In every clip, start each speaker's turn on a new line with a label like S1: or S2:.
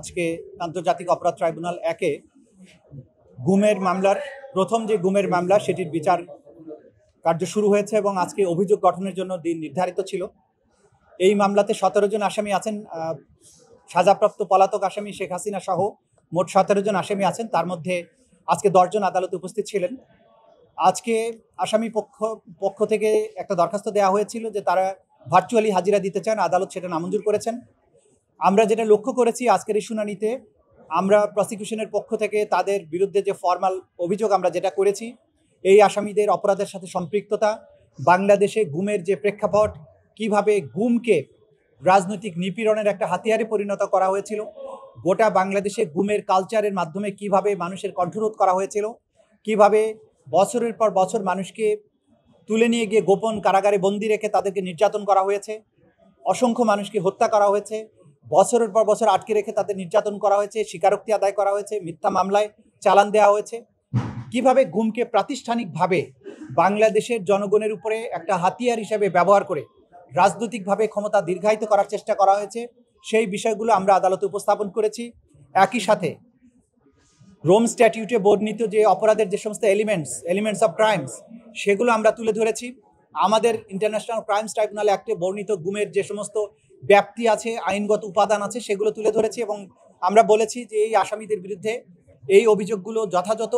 S1: আজকে আন্তর্জাতিক অপরাধ ট্রাইব্যুনাল 1-এ গুমের মামলার প্রথম যে গুমের মামলা সেটির বিচার কার্য শুরু হয়েছে এবং আজকে অভিযোগ গঠনের জন্য দিন নির্ধারিত ছিল। এই মামলাতে 17 জন আসামি আছেন। সাজাপ্রাপ্ত পলাতক আসামি শেখ হাসিনা সহ মোট 17 জন আসামি আছেন। তার মধ্যে আজকে 10 জন আদালতে উপস্থিত ছিলেন। আজকে আসামি পক্ষ থেকে একটা দরখাস্ত দেওয়া হয়েছিল যে তারা ভার্চুয়ালি হাজিরা দিতে চান, আদালত সেটা নামঞ্জুর করেছেন। আমরা যেটা লক্ষ্য করেছি আজকের এই শুনানিতে, আমরা প্রসিকিউশনের পক্ষ থেকে তাদের বিরুদ্ধে যে ফর্মাল অভিযোগ আমরা যেটা করেছি, এই আসামিদের অপরাধের সাথে সম্পৃক্ততা, বাংলাদেশে গুমের যে প্রেক্ষাপট, কিভাবে গুমকে রাজনৈতিক নিপীড়নের একটা হাতিয়ারে পরিণত করা হয়েছিল, গোটা বাংলাদেশে গুমের কালচারের মাধ্যমে কিভাবে মানুষের কণ্ঠরোধ করা হয়েছিল, কিভাবে বছরের পর বছর মানুষকে তুলে নিয়ে গিয়ে গোপন কারাগারে বন্দি রেখে তাদেরকে নির্যাতন করা হয়েছে, অসংখ্য মানুষকে হত্যা করা হয়েছে, বছরের পর বছর আটকে রেখে তাদের নির্যাতন করা হয়েছে, স্বীকারোক্তি আদায় করা হয়েছে, মিথ্যা মামলায় চালান দেওয়া হয়েছে, কিভাবে গুমকে প্রাতিষ্ঠানিকভাবে বাংলাদেশের জনগণের উপরে একটা হাতিয়ার হিসেবে ব্যবহার করে রাজনৈতিকভাবে ক্ষমতা দীর্ঘায়িত করার চেষ্টা করা হয়েছে, সেই বিষয়গুলো আমরা আদালতে উপস্থাপন করেছি। একই সাথে রোম স্ট্যাটিউটে বর্ণিত যে অপরাধের যে সমস্ত এলিমেন্টস অফ ক্রাইমস, সেগুলো আমরা তুলে ধরেছি। আমাদের ইন্টারন্যাশনাল ক্রাইমস ট্রাইব্যুনাল অ্যাক্টে বর্ণিত গুমের যে সমস্ত ব্যাপ্তি আছে, আইনগত উপাদান আছে, সেগুলো তুলে ধরেছি এবং আমরা বলেছি যে এই আসামিদের বিরুদ্ধে এই অভিযোগগুলো যথাযথ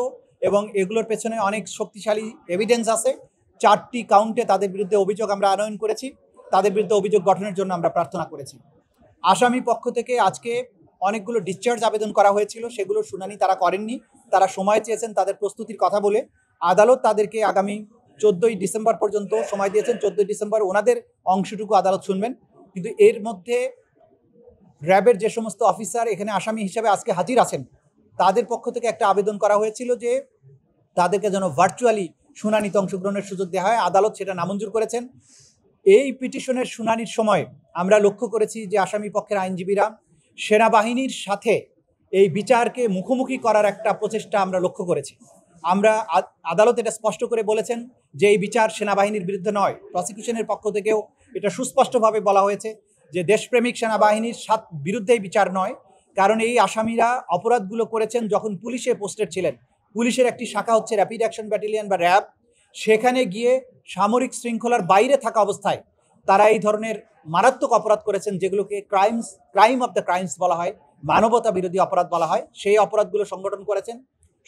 S1: এবং এগুলোর পেছনে অনেক শক্তিশালী এভিডেন্স আছে। 4টি কাউন্টে তাদের বিরুদ্ধে অভিযোগ আমরা আনয়ন করেছি, তাদের বিরুদ্ধে অভিযোগ গঠনের জন্য আমরা প্রার্থনা করেছি। আসামি পক্ষ থেকে আজকে অনেকগুলো ডিসচার্জ আবেদন করা হয়েছিল, সেগুলো শুনানি তারা করেননি। তারা সময় চেয়েছেন তাদের প্রস্তুতির কথা বলে। আদালত তাদেরকে আগামী 14ই ডিসেম্বর পর্যন্ত সময় দিয়েছেন। 14ই ডিসেম্বর ওনাদের অংশটুকু আদালত শুনবেন। কিন্তু এর মধ্যে র্যাবের যে সমস্ত অফিসার এখানে আসামি হিসেবে আজকে হাজির আছেন, তাদের পক্ষ থেকে একটা আবেদন করা হয়েছিল যে তাদেরকে যেন ভার্চুয়ালি শুনানিতে অংশগ্রহণের সুযোগ দেওয়া হয়। আদালত সেটা নামঞ্জুর করেছেন। এই পিটিশনের শুনানির সময় আমরা লক্ষ্য করেছি যে আসামি পক্ষের আইনজীবীরা সেনাবাহিনীর সাথে এই বিচারকে মুখোমুখি করার একটা প্রচেষ্টা আমরা লক্ষ্য করেছি। আমরা আদালত এটা স্পষ্ট করে বলেছেন যে এই বিচার সেনাবাহিনীর বিরুদ্ধে নয়। প্রসিকিউশনের পক্ষ থেকেও এটা সুস্পষ্টভাবে বলা হয়েছে যে দেশপ্রেমিক সেনাবাহিনীর বিরুদ্ধে এই বিচার নয়, কারণ এই আসামিরা অপরাধগুলো করেছেন যখন পুলিশে পোস্টেড ছিলেন। পুলিশের একটি শাখা হচ্ছে র্যাপিড অ্যাকশন ব্যাটালিয়ন বা র্যাব। সেখানে গিয়ে সামরিক শৃঙ্খলার বাইরে থাকা অবস্থায় তারা এই ধরনের মারাত্মক অপরাধ করেছেন, যেগুলোকে ক্রাইম অফ দ্য ক্রাইমস বলা হয়, মানবতা বিরোধী অপরাধ বলা হয়। সেই অপরাধগুলো সংগঠন করেছেন।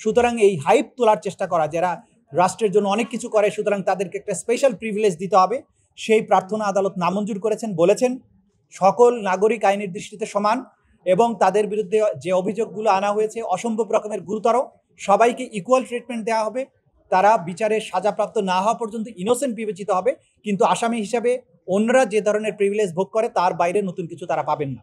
S1: সুতরাং এই হাইপ তোলার চেষ্টা করা, যারা রাষ্ট্রের জন্য অনেক কিছু করে, সুতরাং তাদেরকে একটা স্পেশাল প্রিভিলেজ দিতে হবে, সেই প্রার্থনা আদালত নামঞ্জুর করেছেন। বলেছেন সকল নাগরিক আইনের দৃষ্টিতে সমান এবং তাদের বিরুদ্ধে যে অভিযোগগুলো আনা হয়েছে অসম্ভব রকমের গুরুতর, সবাইকে ইকুয়াল ট্রিটমেন্ট দেওয়া হবে। তারা বিচারে সাজাপ্রাপ্ত না হওয়া পর্যন্ত ইনোসেন্ট বিবেচিত হবে, কিন্তু আসামি হিসাবে অন্যরা যে ধরনের প্রিভিলেজ ভোগ করে তার বাইরে নতুন কিছু তারা পাবেন না।